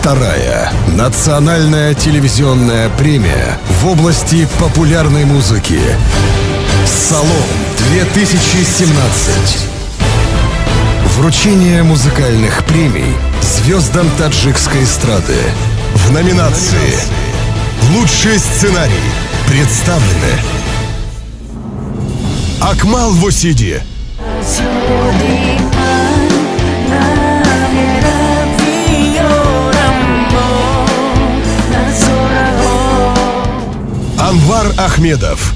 Вторая национальная телевизионная премия в области популярной музыки. «Салом-2017». Вручение музыкальных премий звездам таджикской эстрады. В номинации «Лучший сценарий» представлены Акмал Восиди, Анвар Ахмедов,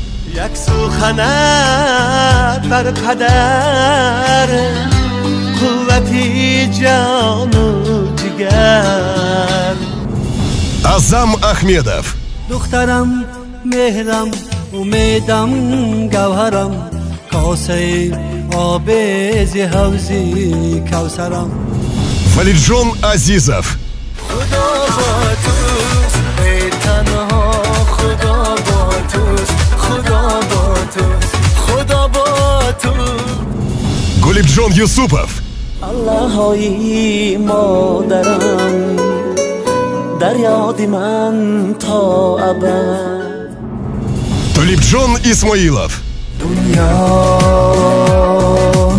Азам Ахмедов, دخترم مهرم امیدم گوهرم کاسه آب ز حوضی کوثرم Валиджон Азизов, خدا با توست ای تنها خدا با توست خدا با توست خدا با توست Гулибджон Юсупов, الله های مادرم در یاد من تا ابد Тулибджон Исмаилов, دنیا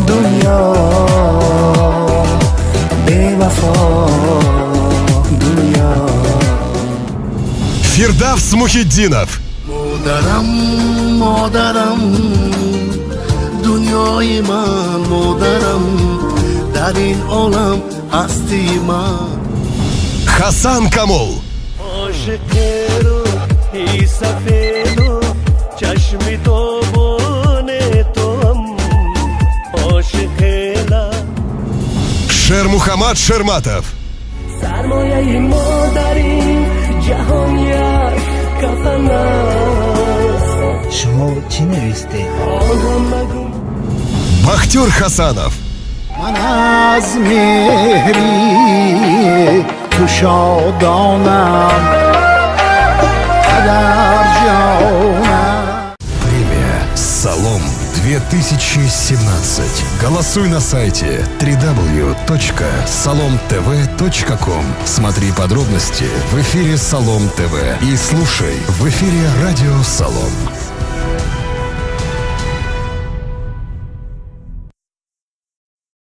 دنیا بی وفا دنیا Фирдавс Мухиддинов, مادرم مادرم دنیای من مادرم در این عالم هستی من Хасан Камол, عاشق روحی سفید و چشمی دوبون توام عاشق لب Шер Мухаммад Шерматов, سرمایه ما در این جهان یک کفن است شما چی نوشته؟ آن هم مگو Бахтер Хасанов, من از مهری تو شادانم در جانم. премия «Салом-2017». Голосуй на сайте www.salomtv.com. Смотри подробности в эфире Салом ТВ и слушай в эфире радио Салом.